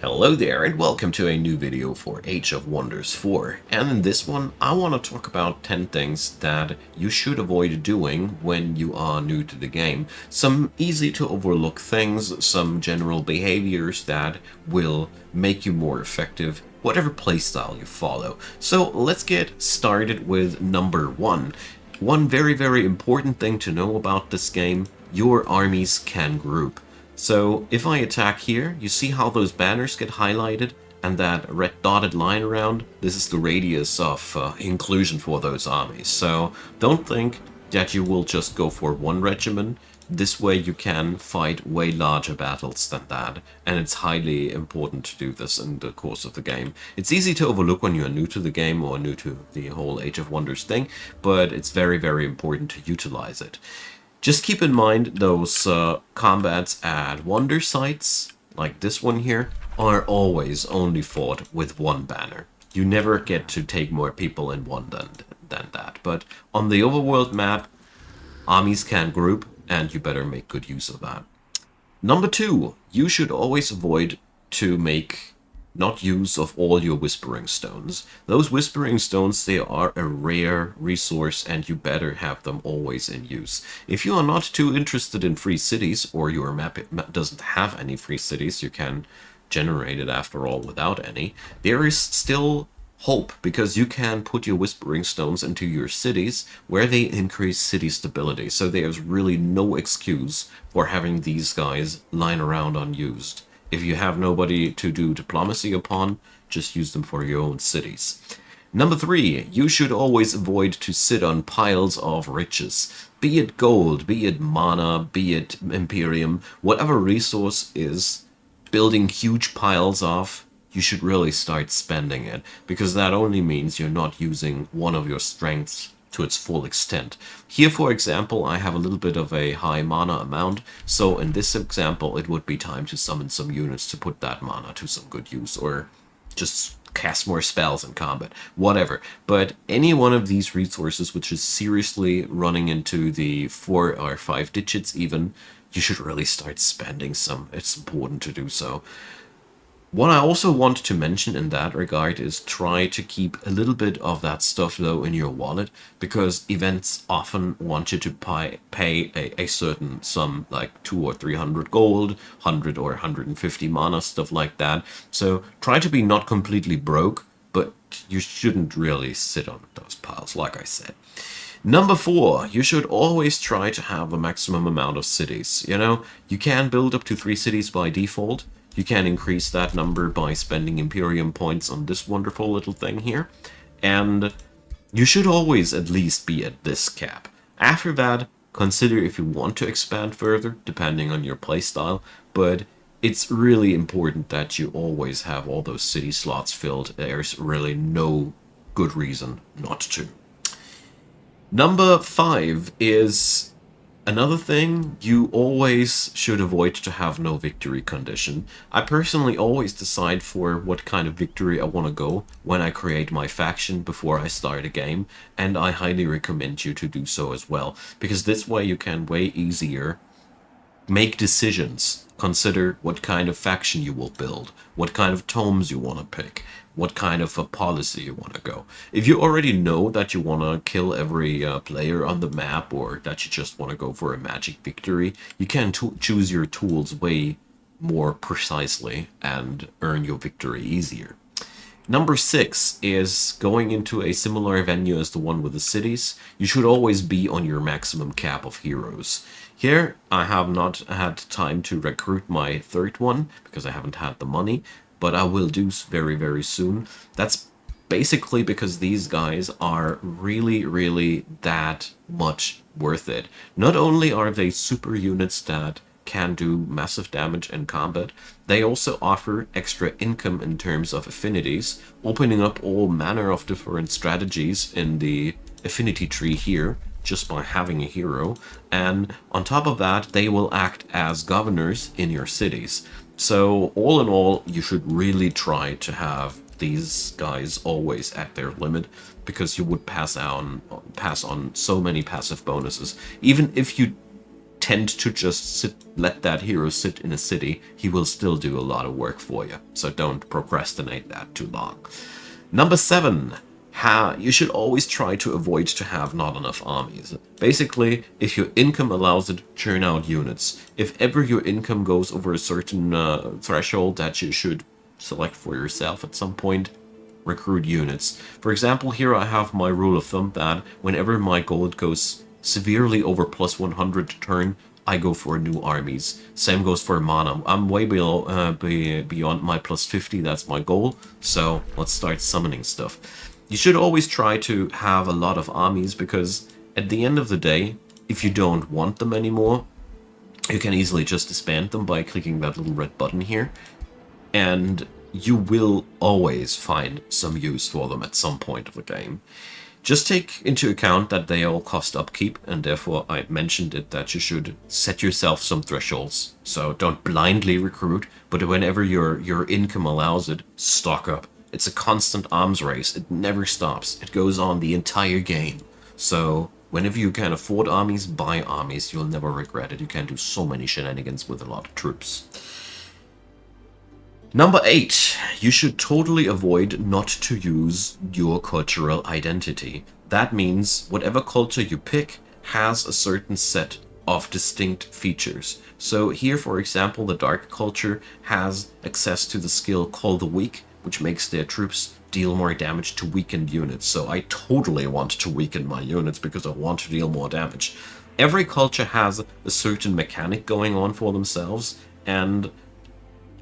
Hello there and welcome to a new video for Age of Wonders 4, and in this one I want to talk about 10 things that you should avoid doing when you are new to the game. Some easy to overlook things, some general behaviors that will make you more effective whatever playstyle you follow. So let's get started with number 1. One very important thing to know about this game: your armies can group. So if I attack here, you see how those banners get highlighted and that red dotted line around? This is the radius of inclusion for those armies. So don't think that you will just go for one regiment. This way you can fight way larger battles than that, and it's highly important to do this in the course of the game. It's easy to overlook when you're new to the game or new to the whole Age of Wonders thing, but it's very important to utilize it. Just keep in mind those combats at wonder sites, like this one here, are always only fought with one banner. You never get to take more people in one than that. But on the overworld map, armies can group, and you better make good use of that. Number 2, you should always avoid to make not use of all your Whispering Stones. Those Whispering Stones, they are a rare resource and you better have them always in use. If you are not too interested in free cities, or your map doesn't have any free cities, you can generate it after all without any, there is still hope, because you can put your Whispering Stones into your cities where they increase city stability. So there's really no excuse for having these guys lying around unused. If you have nobody to do diplomacy upon, just use them for your own cities. Number 3, you should always avoid to sit on piles of riches. Be it gold, be it mana, be it Imperium, whatever resource is building huge piles of, you should really start spending it, because that only means you're not using one of your strengths to its full extent. Here, for example, I have a little bit of a high mana amount, so in this example it would be time to summon some units to put that mana to some good use, or just cast more spells in combat, whatever. But any one of these resources which is seriously running into the 4 or 5 digits even, you should really start spending some. It's important to do so. What I also want to mention in that regard is try to keep a little bit of that stuff though in your wallet, because events often want you to pay a certain sum, like 200 or 300 gold, 100 or 150 mana, stuff like that. So try to be not completely broke, but you shouldn't really sit on those piles, like I said. Number 4, you should always try to have a maximum amount of cities. You know, you can build up to 3 cities by default. You can increase that number by spending Imperium points on this wonderful little thing here. And you should always at least be at this cap. After that, consider if you want to expand further, depending on your playstyle. But it's really important that you always have all those city slots filled. There's really no good reason not to. Number 5 is another thing: you always should avoid to have no victory condition. I personally always decide for what kind of victory I want to go when I create my faction before I start a game, and I highly recommend you to do so as well, because this way you can way easier make decisions. Consider what kind of faction you will build, what kind of tomes you want to pick, what kind of a policy you want to go. If you already know that you want to kill every player on the map, or that you just want to go for a magic victory, you can choose your tools way more precisely and earn your victory easier. Number 6 is going into a similar venue as the one with the cities. You should always be on your maximum cap of heroes. Here, I have not had time to recruit my 3rd one, because I haven't had the money, but I will do very soon. That's basically because these guys are really that much worth it. Not only are they super units that can do massive damage in combat, they also offer extra income in terms of affinities, opening up all manner of different strategies in the affinity tree here, just by having a hero. And on top of that, they will act as governors in your cities. So all in all, you should really try to have these guys always at their limit, because you would pass on so many passive bonuses. Even if you tend to just let that hero sit in a city, he will still do a lot of work for you. So don't procrastinate that too long. Number 7. You should always try to avoid to have not enough armies. Basically, if your income allows it, churn out units. If ever your income goes over a certain threshold that you should select for yourself at some point, recruit units. For example, here I have my rule of thumb that whenever my gold goes severely over plus 100 turn, I go for new armies. Same goes for mana. I'm way below, beyond my plus 50, that's my goal. So let's start summoning stuff. You should always try to have a lot of armies, because at the end of the day, if you don't want them anymore, you can easily just disband them by clicking that little red button here. And you will always find some use for them at some point of the game. Just take into account that they all cost upkeep, and therefore I mentioned it that you should set yourself some thresholds. So don't blindly recruit, but whenever your income allows it, stock up. It's a constant arms race. It never stops. It goes on the entire game. So whenever you can afford armies, buy armies. You'll never regret it. You can do so many shenanigans with a lot of troops. Number 8, you should totally avoid not to use your cultural identity. That means whatever culture you pick has a certain set of distinct features. So here, for example, the dark culture has access to the skill Call the Weak, which makes their troops deal more damage to weakened units. So I totally want to weaken my units because I want to deal more damage. Every culture has a certain mechanic going on for themselves, and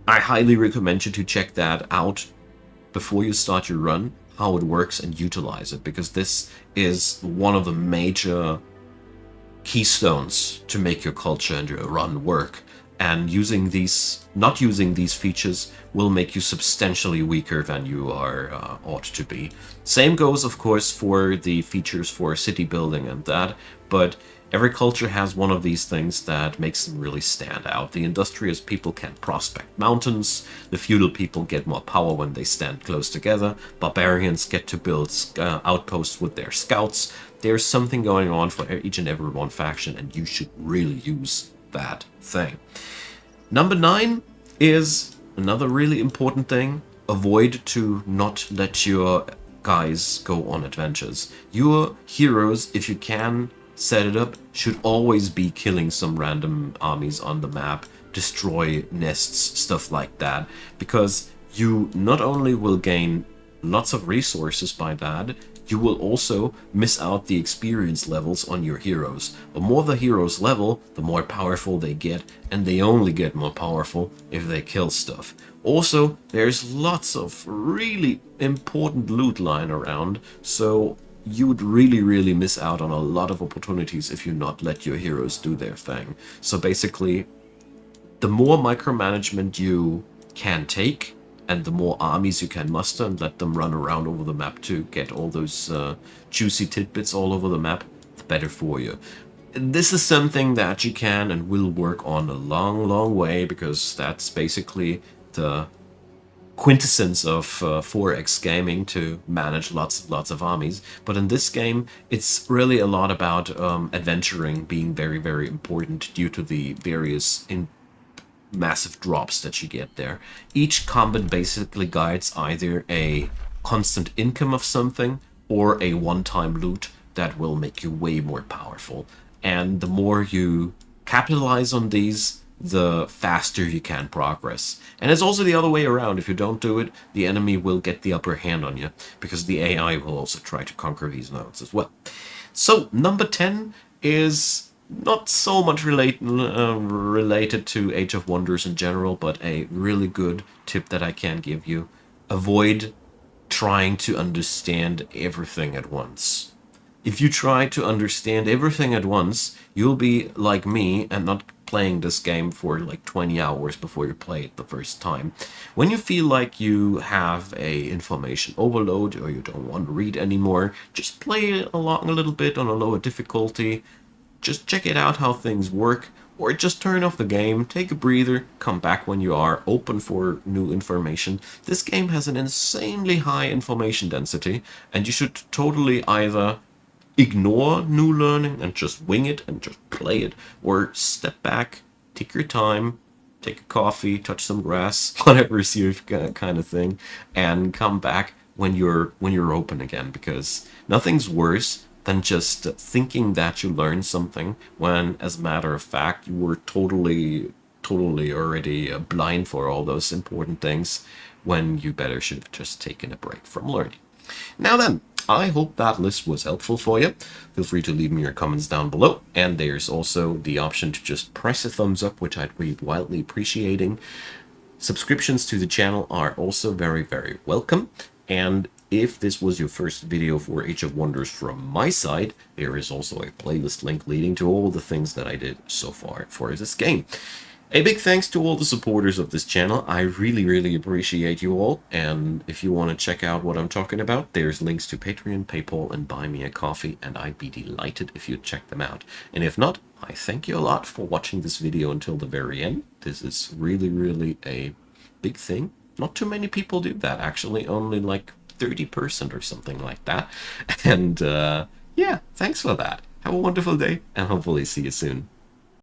I highly recommend you to check that out before you start your run, how it works, and utilize it, because this is one of the major keystones to make your culture and your run work. And not using these features will make you substantially weaker than you ought to be. Same goes, of course, for the features for city building and that, but every culture has one of these things that makes them really stand out. The industrious people can prospect mountains, the feudal people get more power when they stand close together, barbarians get to build outposts with their scouts. There's something going on for each and every one faction, and you should really use that thing. Number 9 is another really important thing. Avoid to not let your guys go on adventures. Your heroes, if you can set it up, should always be killing some random armies on the map, destroy nests, stuff like that, because you not only will gain lots of resources by that, you will also miss out the experience levels on your heroes. The more the heroes level, the more powerful they get, and they only get more powerful if they kill stuff. Also, there's lots of really important loot lying around, so you would really miss out on a lot of opportunities if you not let your heroes do their thing. So basically, the more micromanagement you can take, and the more armies you can muster and let them run around over the map to get all those juicy tidbits all over the map, the better for you. This is something that you can and will work on a long way, because that's basically the quintessence of 4X gaming, to manage lots of armies. But in this game, it's really a lot about adventuring being very important due to the various massive drops that you get there. Each combat basically guides either a constant income of something or a one-time loot that will make you way more powerful. And the more you capitalize on these, the faster you can progress. And it's also the other way around. If you don't do it, the enemy will get the upper hand on you, because the AI will also try to conquer these nodes as well. So number 10 is not so much related to Age of Wonders in general, but a really good tip that I can give you. Avoid trying to understand everything at once. If you try to understand everything at once, you'll be like me and not playing this game for like 20 hours before you play it the first time. When you feel like you have a information overload, or you don't want to read anymore, just play along a little bit on a lower difficulty. Just check it out how things work, or just turn off the game, take a breather, come back when you are open for new information. This game has an insanely high information density, and you should totally either ignore new learning and just wing it and just play it, or step back, take your time, take a coffee, touch some grass, whatever is your kind of thing, and come back when you're open again, because nothing's worse than just thinking that you learned something when, as a matter of fact, you were totally already blind for all those important things, when you better should have just taken a break from learning. Now then, I hope that list was helpful for you. Feel free to leave me your comments down below, and there's also the option to just press a thumbs up, which I'd be wildly appreciating. Subscriptions to the channel are also very, very welcome. And if this was your first video for Age of Wonders from my side, there is also a playlist link leading to all the things that I did so far for this game. A big thanks to all the supporters of this channel. I really, really appreciate you all. And if you want to check out what I'm talking about, there's links to Patreon, PayPal, and Buy Me a Coffee, and I'd be delighted if you'd check them out. And if not, I thank you a lot for watching this video until the very end. This is really, really a big thing. Not too many people do that, actually. Only like 30% or something like that. And yeah, thanks for that. Have a wonderful day, and hopefully see you soon.